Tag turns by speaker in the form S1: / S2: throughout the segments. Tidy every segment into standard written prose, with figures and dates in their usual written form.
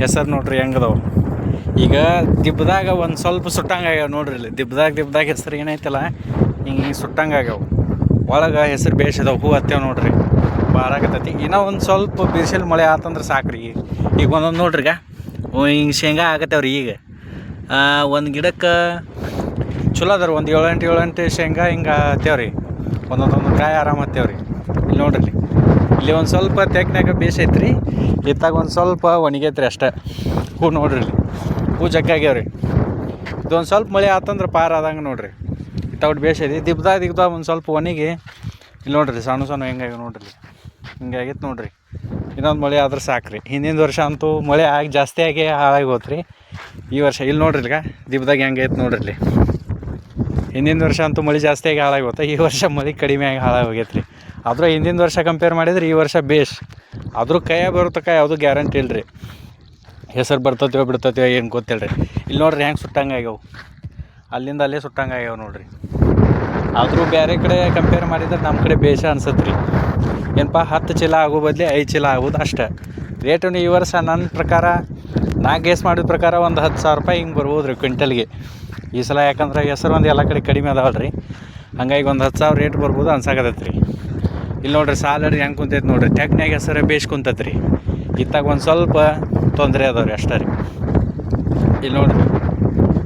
S1: ಹೆಸರು ನೋಡ್ರಿ ಹೆಂಗದವು. ಈಗ ದಿಬ್ಬದಾಗ ಒಂದು ಸ್ವಲ್ಪ ಸುಟ್ಟಂಗೆ ಆಗ್ಯಾವ ನೋಡ್ರಿ. ಇಲ್ಲಿ ದಿಬ್ಬದಾಗ ಹೆಸರು ಏನೈತಲ್ಲ ಹಿಂಗೆ ಸುಟ್ಟಂಗೆ ಆಗ್ಯಾವ. ಒಳಗೆ ಹೆಸರು ಬೇಯಿಸಿದವು, ಹೂ ಹತ್ತೇವೆ ನೋಡ್ರಿ, ಬಾರಾಕತ್ತೈತಿ. ಇನ್ನೂ ಒಂದು ಸ್ವಲ್ಪ ಬಿಸಿಲು ಮಳೆ ಆತಂದ್ರೆ ಸಾಕ್ರಿ. ಈಗ ಒಂದೊಂದು ನೋಡ್ರಿ, ಹಿಂಗೆ ಶೇಂಗಾ ಆಗತ್ತೇವ್ರಿ. ಈಗ ಒಂದು ಗಿಡಕ್ಕೆ ಚಲೋ ಅದ ರೀ, ಒಂದು 7-8 ಶೇಂಗಾ ಹಿಂಗೆ ಹತ್ತೇವ್ರಿ. ಒಂದೊಂದು ಕಾಯಿ ಆರಾಮ ಹತ್ತೇವ್ರಿ. ಇಲ್ಲಿ ನೋಡ್ರಿ, ಇಲ್ಲಿ ಒಂದು ಸ್ವಲ್ಪ ತೆಗ್ನಾಗ ಬೇಸೈತ್ರಿ, ಇತ್ತಾಗ ಒಂದು ಸ್ವಲ್ಪ ಒಣಗೈತ್ರಿ ಅಷ್ಟೇ. ಹೂ ನೋಡ್ರಿ, ಇಲ್ಲಿ ಹೂ ಜಗ್ಗಾಗ್ಯಾವ್ರಿ. ಇದೊಂದು ಸ್ವಲ್ಪ ಮಳೆ ಆತಂದ್ರೆ ಪಾರ ಆದಂಗೆ ನೋಡ್ರಿ. ಇತ್ತಾಗ ಬೇಸೈತಿ. ದಿಬ್ಬದಾಗ ಒಂದು ಸ್ವಲ್ಪ ಒಣಗಿ ಇಲ್ಲಿ ನೋಡ್ರಿ, ಸಣ್ಣ ಹೆಂಗಾಗ್ಯಾವ ನೋಡ್ರಿ. ಹಿಂಗೆ ಆಗೈತೆ ನೋಡ್ರಿ. ಇನ್ನೊಂದು ಮಳೆ ಆದ್ರೆ ಸಾಕ್ರಿ. ಹಿಂದಿನ ವರ್ಷ ಅಂತೂ ಮಳೆ ಜಾಸ್ತಿ ಆಗಿ ಹಾಳಾಗಿ ಹೋತ್ರಿ. ಈ ವರ್ಷ ಇಲ್ಲಿ ನೋಡ್ರಿ, ಈಗ ದಿಬ್ಬದಾಗ ಹೆಂಗೈತೆ ನೋಡ್ರಿ. ಇಲ್ಲಿ ಹಿಂದಿನ ವರ್ಷ ಅಂತೂ ಮಳೆ ಜಾಸ್ತಿ ಆಗಿ ಹಾಳಾಗಿ ಹೋಗ್ತಾ, ಈ ವರ್ಷ ಮಳೆ ಕಡಿಮೆ ಆಗಿ ಹಾಳಾಗಿ ಹೋಗೈತ್ರಿ. ಆದರೂ ಹಿಂದಿನ ವರ್ಷ ಕಂಪೇರ್ ಮಾಡಿದ್ರೆ ಈ ವರ್ಷ ಬೇಸ್. ಆದರೂ ಬರುತ್ತಕ್ಕ ಯಾವುದು ಗ್ಯಾರಂಟಿ ಇಲ್ಲರಿ. ಹೆಸರು ಬರ್ತೈತೋ ಬಿಡ್ತೈತೋ ಏನು ಗೊತ್ತಿಲ್ಲರಿ. ಇಲ್ಲಿ ನೋಡ್ರಿ ಹೆಂಗೆ ಸುಟ್ಟಂಗೆ ಆಗ್ಯಾವ, ಅಲ್ಲಿಂದ ಅಲ್ಲೇ ಸುಟ್ಟಂಗೆ ಆಗ್ಯಾವ ನೋಡ್ರಿ. ಆದರೂ ಬೇರೆ ಕಡೆ ಕಂಪೇರ್ ಮಾಡಿದ್ರೆ ನಮ್ಮ ಕಡೆ ಬೇಷ ಅನ್ಸತ್ತೆ ರೀ. ಏನಪ್ಪ 10 ಚೀಲ ಆಗೋ ಬದಲಿ 5 ಚೀಲ ಆಗೋದು ಅಷ್ಟೇ. ರೇಟನ್ನು ಈ ವರ್ಷ ನನ್ನ ಪ್ರಕಾರ ನಾ ಗೇಸ್ ಮಾಡಿದ ಪ್ರಕಾರ ಒಂದು 10,000 ರೂಪಾಯಿ ಹಿಂಗೆ ಬರ್ಬೋದು ರೀ ಕ್ವಿಂಟಲ್ಗೆ ಈ ಸಲ. ಯಾಕಂದ್ರೆ ಹೆಸರು ಒಂದು ಎಲ್ಲ ಕಡೆ ಕಡಿಮೆ ಅದಾವಲ್ಲ ರೀ, ಹಂಗಾಗಿ ಒಂದು 10,000 ರೇಟ್ ಬರ್ಬೋದು ಅನ್ಸಾಕತ್ತೈತೆ ರೀ. ಇಲ್ಲಿ ನೋಡ್ರಿ ಸಾಲರಿ ಹೆಂಗೆ ಕುಂತೈತೆ ನೋಡ್ರಿ. ಟ್ಯಾಕ್ನ್ಯಾಗ ಹೆಸರೇ ಬೇಸ್ ಕುಂತೈತೆ ರೀ. ಇತ್ತಾಗ ಒಂದು ಸ್ವಲ್ಪ ತೊಂದರೆ ಅದಾವ್ರಿ ಅಷ್ಟೇ ರೀ. ಇಲ್ಲಿ ನೋಡ್ರಿ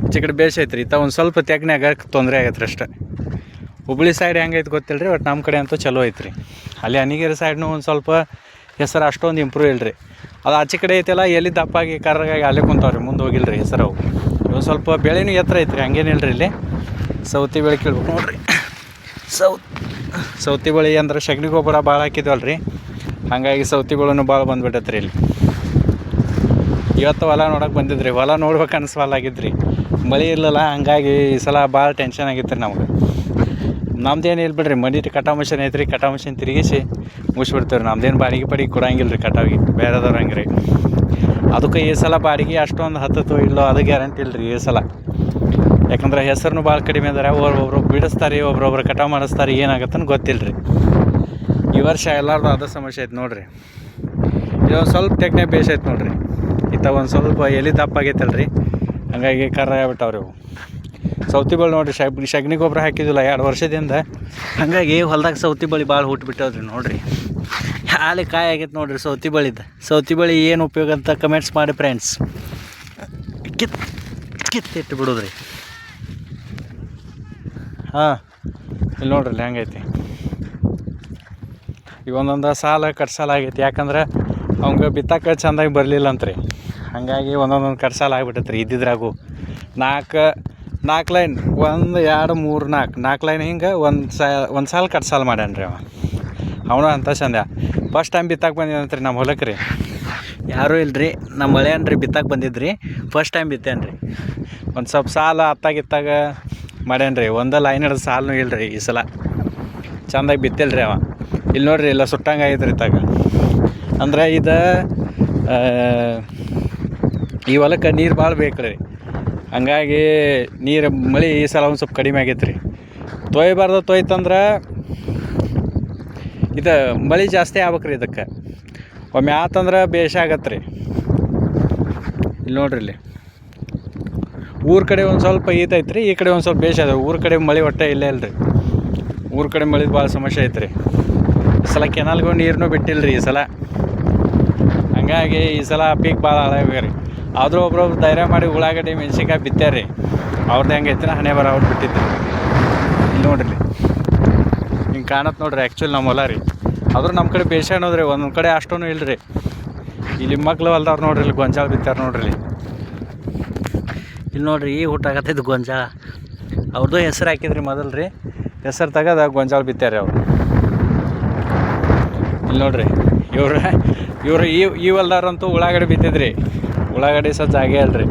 S1: ಈಚೆ ಕಡೆ ಬೇಸೈತೆ ರೀ, ಇತ್ತ ಒಂದು ಸ್ವಲ್ಪ ಟ್ಯಾಕ್ನ್ಯಾಗ ತೊಂದರೆ ಆಗೈತೆ ರೀ ಅಷ್ಟೇ. ಹುಬ್ಳಿ ಸೈಡ್ ಹೆಂಗೈತೆ ಗೊತ್ತಿಲ್ಲ ರೀ, ಬಟ್ ನಮ್ಮ ಕಡೆ ಅಂತೂ ಚಲೋ ಐತ್ರಿ. ಅಲ್ಲಿ ಅನಿಗೇರಿ ಸೈಡ್ನೂ ಒಂದು ಸ್ವಲ್ಪ ಹೆಸರು ಅಷ್ಟೊಂದು ಇಂಪ್ರೂವ್ ಇಲ್ಲರಿ. ಅದು ಆಚೆ ಕಡೆ ಐತೆಲ್ಲ ಎಲ್ಲಿ ದಪ್ಪಾಗಿ ಕರ್ರಗಾಗಿ ಅಲ್ಲೇ ಕುಂತಾವ್ರಿ, ಮುಂದೆ ಹೋಗಿಲ್ಲ ರೀ ಹೆಸರು. ಅವು ಒಂದು ಸ್ವಲ್ಪ ಬೆಳೆನೂ ಎತ್ತರ ಐತ್ರಿ, ಹಂಗೇನಿಲ್ಲ ರೀ. ಇಲ್ಲಿ ಸೌತಿ ಬೆಳೆ ಕೇಳ್ಬೇಕು ನೋಡ್ರಿ. ಸೌತಿ ಬೆಳೆ ಅಂದ್ರೆ ಸಗಣಿ ಗೊಬ್ಬರ ಭಾಳ ಹಾಕಿದ್ವಲ್ಲ ರೀ, ಹಾಗಾಗಿ ಸೌತಿ ಬೆಳೆನೂ ಭಾಳ ಬಂದುಬಿಟ್ಟೈತೆ ರೀ. ಇಲ್ಲಿ ಇವತ್ತು ಹೊಲ ನೋಡೋಕೆ ಬಂದಿದ್ರಿ, ಹೊಲ ನೋಡ್ಬೇಕು ಅನಿಸ್ವಲ್ಲಾಗಿದ್ರಿ, ಮಳೆ ಇರಲಿಲ್ಲ. ಹಂಗಾಗಿ ಈ ಸಲ ಭಾಳ ಟೆನ್ಷನ್ ಆಗಿತ್ತು ರೀ ನಮ್ಗೆ. ನಮ್ದೇನು ಇಲ್ಲ ಬಿಡ್ರಿ, ಮನೆ ಕಟಾ ಮಿಷನ್ ಐತ್ರಿ, ಕಟಾ ಮಿಷನ್ ತಿರುಗಿಸಿ ಮುಗಿಸ್ಬಿಡ್ತೇವೆ ರೀ. ನಮ್ದೇನು ಬಾಡಿಗೆ ಕೊಡಂಗಿಲ್ಲ ರೀ ಕಟಾವಿಗೆ, ಬೇರೆದವ್ರು ಹಂಗೆ ರೀ. ಅದಕ್ಕೆ ಈ ಸಲ ಬಾಡಿಗೆ ಅಷ್ಟೊಂದು ಹತ್ತತ್ತೋ ಇಲ್ಲೋ ಅದು ಗ್ಯಾರಂಟಿ ಇಲ್ಲ ರೀ ಈ ಸಲ. ಯಾಕಂದ್ರೆ ಹೆಸರು ಭಾಳ ಕಡಿಮೆ ಅದಾರೆ. ಒಬ್ಬೊಬ್ರು ಬಿಡಿಸ್ತಾರೆ, ಒಬ್ರೊಬ್ರು ಕಟಾವು ಮಾಡಿಸ್ತಾರೆ, ಏನಾಗತ್ತಂತ ಗೊತ್ತಿಲ್ಲ ರೀ. ಈ ವರ್ಷ ಎಲ್ಲರದು ಅದೇ ಸಮಸ್ಯೆ ಐತೆ ನೋಡಿರಿ. ಇದೊಂದು ಸ್ವಲ್ಪ ಟೆಕ್ನಿಕ್ ಬೇಸೈತೆ ನೋಡಿರಿ. ಇತ್ತ ಒಂದು ಸ್ವಲ್ಪ ಎಲ್ಲಿ ದಪ್ಪ ಆಗೈತಲ್ಲ ರೀ, ಹಂಗಾಗಿ ಕರ್ರ ಆಗ್ಬಿಟ್ಟವ್ರಿ ಅವು. ಸೌತಿ ಬಳ್ಳಿ ನೋಡಿರಿ, ಸಗಣಿ ಗೊಬ್ಬರ ಹಾಕಿದ್ದಿಲ್ಲ 2 ವರ್ಷದಿಂದ, ಹಾಗಾಗಿ ಹೊಲ್ದಾಗ ಸೌತಿ ಬಳ್ಳಿ ಭಾಳ ಹುಟ್ಟುಬಿಟ್ಟವ್ರಿ ನೋಡಿರಿ. ಹಾಲಿ ಕಾಯಿ ಆಗೈತೆ ನೋಡಿರಿ ಸೌತಿ ಬಳ್ಳಿದ್ದು. ಸೌತಿ ಬಳ್ಳಿ ಏನು ಉಪಯೋಗ ಅಂತ ಕಮೆಂಟ್ಸ್ ಮಾಡಿ ಫ್ರೆಂಡ್ಸ್. ಕಿತ್ತಿಟ್ಟು ಬಿಡೋದ್ರಿ. ಹಾಂ ಇಲ್ಲಿ ನೋಡ್ರಿ ಹೆಂಗೈತಿ. ಈಗ ಒಂದೊಂದು ಸಾಲ ಕಟ್ಸಾಲ ಆಗೈತಿ. ಯಾಕಂದ್ರೆ ಅವಂಗೆ ಬಿತ್ತಕ್ಕೆ ಚೆಂದಾಗಿ ಬರಲಿಲ್ಲ ಅಂತ್ರಿ, ಹಾಗಾಗಿ ಒಂದೊಂದು ಕಟ್ಸಾಲ ಆಗಿಬಿಟ್ಟೈತೆ ರೀ. ಇದ್ದಿದ್ರಾಗು 4 ಲೈನ್ 1 2 3 4 ಲೈನ್ ಹಿಂಗೆ ಒಂದು ಸಾಲ ಕಟ್ಸಾಲ ಮಾಡ್ಯಾನ ರೀ ಅವನು ಅಂತ ಚಂದ. ಫಸ್ಟ್ ಟೈಮ್ ಬಿತ್ತಕ್ಕೆ ಬಂದಿದಂತ್ರಿ ನಮ್ಮ ಹೊಲಕ್ಕೆ ರೀ. ಯಾರೂ ಇಲ್ಲರಿ, ನಮ್ಮ ಮಳೆಯನ್ರಿ ಬಿತ್ತಕ್ಕೆ ಬಂದಿದ್ರಿ. ಫಸ್ಟ್ ಟೈಮ್ ಬಿತ್ತೇನೆ ರೀ. ಒಂದು ಸ್ವಲ್ಪ ಸಾಲ ಅತ್ತಾಗಿತ್ತಾಗ ಮಾಡ್ಯಾನ ರೀ. ಒಂದು ಲೈನ್ ಹಿಡಿದು ಸಾಲನೂ ಇಲ್ಲ ರೀ ಈ ಸಲ. ಚೆಂದಾಗಿ ಬಿತ್ತಿಲ್ಲ ರೀ ಅವ. ಇಲ್ಲಿ ನೋಡಿರಿ ಎಲ್ಲ ಸುಟ್ಟಂಗೆ ಆಗೈತೆ ರೀ ಇತ್ತಾಗ. ಅಂದ್ರೆ ಇದು ಈ ಹೊಲಕ್ಕೆ ನೀರು ಭಾಳ ಬೇಕು ರೀ, ಹಂಗಾಗಿ ನೀರು ಮಳೆ ಈ ಸಲ ಒಂದು ಸ್ವಲ್ಪ ಕಡಿಮೆ ಆಗೈತೆ ರೀ. ತೊಯ್ಬಾರ್ದು, ತೊಯ್ತಂದ್ರೆ ಇದು ಮಳೆ ಜಾಸ್ತಿ ಆಗ್ಬೇಕು ರೀ. ಇದಕ್ಕೆ ಒಮ್ಮೆ ಆತಂದ್ರೆ ಬೇಷ ಆಗತ್ತೆ ರೀ. ಇಲ್ಲಿ ನೋಡ್ರಿ, ಇಲ್ಲಿ ಊರ ಕಡೆ ಒಂದು ಸ್ವಲ್ಪ ಈತೈತೆ ರೀ, ಈ ಕಡೆ ಒಂದು ಸ್ವಲ್ಪ ಬೇಷ ಅದ. ಊರ ಕಡೆ ಮಳೆ ಒಟ್ಟೆ ಇಲ್ಲೇ ಇಲ್ಲ ರೀ. ಊರ ಕಡೆ ಮಳೆ ಭಾಳ ಸಮಸ್ಯೆ ಐತೆ ರೀ. ಈ ಸಲ ಕೆನಾಲ್ಗೂ ನೀರನ್ನೂ ಬಿಟ್ಟಿಲ್ಲ ರೀ ಈ ಸಲ, ಹಂಗಾಗಿ ಈ ಸಲ ಪೀಕ್ ಭಾಳ ಹಾಳಾಗ್ಯಾವ ರೀ. ಆದರೂ ಒಬ್ರೊಬ್ರು ಧೈರ್ಯ ಮಾಡಿ ಉಳ್ಳಾಗಡ್ಡಿ ಮೆಣ್ಸಿನ್ಕಾಯಿ ಬಿತ್ತಾರೆ ರೀ. ಅವ್ರದ್ದು ಹೆಂಗೆ ಐತಿನ ಹಣೆ ಬರ ಅವ್ರು ಬಿಟ್ಟಿದ್ರು. ಇಲ್ಲಿ ನೋಡ್ರಿ ಹಿಂಗೆ ಕಾಣತ್ತೆ ನೋಡ್ರಿ ಆ್ಯಕ್ಚುಲಿ ನಮ್ಮ ಹೊಲ ರೀ. ಆದರೂ ನಮ್ಮ ಕಡೆ ಬೇಷ ಅನ್ನೋದ್ರಿ, ಒಂದೊಂದು ಕಡೆ ಅಷ್ಟೂ ಇಲ್ಲ ರೀ. ಇಲ್ಲಿ ಮಕ್ಳು ಹೊಲ್ದವ್ರು ನೋಡ್ರಿ, ಇಲ್ಲಿ ಗೊಂಜಾಳ ಬಿತ್ತಾರೆ ನೋಡ್ರಿ. ಇಲ್ಲಿ ನೋಡ್ರಿ ಈಗ ಹುಟ್ಟಾಗತ್ತೈದು ಗೊಂಜಾಳ. ಅವ್ರದ್ದು ಹೆಸರು ಹಾಕಿದ್ರಿ ಮೊದಲು ರೀ, ಹೆಸರು ತೆಗೆದು ಗೊಂಜಾಳ ಬಿತ್ತಾರೆ ಅವರು. ಇಲ್ಲಿ ನೋಡ್ರಿ ಇವರು ಈ ಹೊಲ್ದವ್ರಂತೂ ಉಳ್ಳಾಗಡ್ಡಿ ಬಿತ್ತಿದ್ರಿ. ಉಳ್ಳಾಗಡ್ಡಿ ಸಜ್ಜಾಗೇ ಅಲ್ರಿ,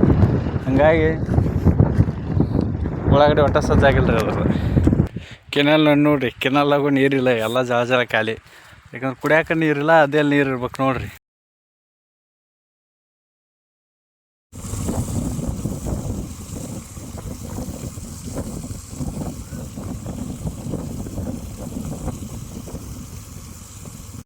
S1: ಹಂಗಾಗಿ ಉಳ್ಳಾಗಡ್ಡಿ ಒಟ್ಟ ಸಜ್ಜಾಗಿಲ್ಲ ರೀ ಅದ್ರ. ಕೆನಾಲ್ ನೋಡ್ರಿ, ಕೆನಾಲಾಗೂ ನೀರಿಲ್ಲ, ಎಲ್ಲ ಜಳ ಖಾಲಿ. ಯಾಕಂದ್ರೆ ಕುಡಿಯೋಕೆ ನೀರಿಲ್ಲ, ಅದೇ ನೀರು ಇರ್ಬೇಕು ನೋಡ್ರಿ.